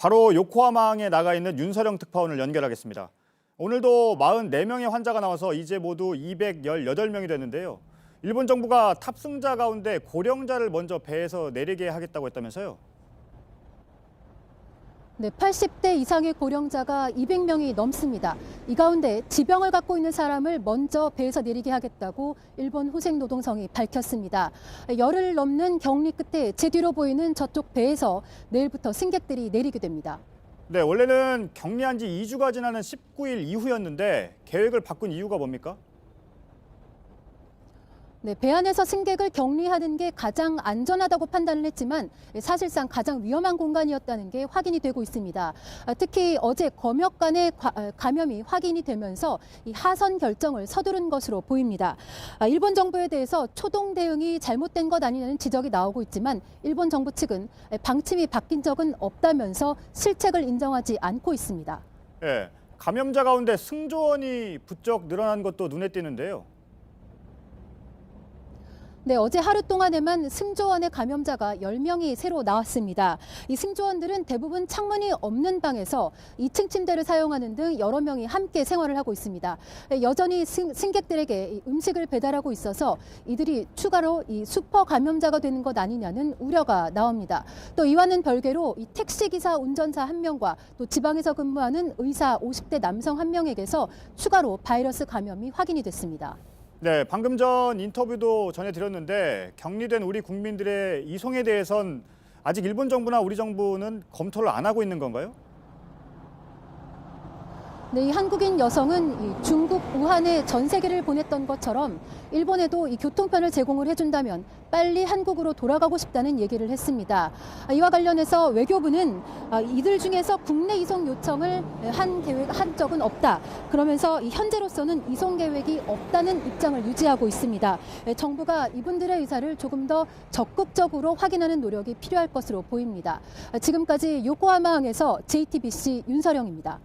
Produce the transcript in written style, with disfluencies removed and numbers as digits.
바로 요코하마항에 나가 있는 윤서령 특파원을 연결하겠습니다. 오늘도 44명의 환자가 나와서 이제 모두 218명이 됐는데요. 일본 정부가 탑승자 가운데 고령자를 먼저 배에서 내리게 하겠다고 했다면서요? 네, 80대 이상의 고령자가 200명이 넘습니다. 이 가운데 지병을 갖고 있는 사람을 먼저 배에서 내리게 하겠다고 일본 후생노동성이 밝혔습니다. 열흘 넘는 격리 끝에 제 뒤로 보이는 저쪽 배에서 내일부터 승객들이 내리게 됩니다. 네, 원래는 격리한 지 2주가 지나는 19일 이후였는데 계획을 바꾼 이유가 뭡니까? 네, 배 안에서 승객을 격리하는 게 가장 안전하다고 판단을 했지만 사실상 가장 위험한 공간이었다는 게 확인이 되고 있습니다. 특히 어제 검역 간의 감염이 확인이 되면서 이 하선 결정을 서두른 것으로 보입니다. 일본 정부에 대해서 초동 대응이 잘못된 것 아니냐는 지적이 나오고 있지만 일본 정부 측은 방침이 바뀐 적은 없다면서 실책을 인정하지 않고 있습니다. 네, 감염자 가운데 승조원이 부쩍 늘어난 것도 눈에 띄는데요. 네, 어제 하루 동안에만 승조원의 감염자가 10명이 새로 나왔습니다. 이 승조원들은 대부분 창문이 없는 방에서 2층 침대를 사용하는 등 여러 명이 함께 생활을 하고 있습니다. 여전히 승객들에게 음식을 배달하고 있어서 이들이 추가로 이 슈퍼 감염자가 되는 것 아니냐는 우려가 나옵니다. 또 이와는 별개로 이 택시기사 운전사 1명과 또 지방에서 근무하는 의사 50대 남성 1명에게서 추가로 바이러스 감염이 확인이 됐습니다. 네, 방금 전 인터뷰도 전해드렸는데 격리된 우리 국민들의 이송에 대해선 아직 일본 정부나 우리 정부는 검토를 안 하고 있는 건가요? 네, 이 한국인 여성은 이 중국 우한에 전세기를 보냈던 것처럼 일본에도 이 교통편을 제공을 해준다면 빨리 한국으로 돌아가고 싶다는 얘기를 했습니다. 이와 관련해서 외교부는 이들 중에서 국내 이송 요청을 한 적은 없다. 그러면서 현재로서는 이송 계획이 없다는 입장을 유지하고 있습니다. 정부가 이분들의 의사를 조금 더 적극적으로 확인하는 노력이 필요할 것으로 보입니다. 지금까지 요코하마항에서 JTBC 윤서령입니다.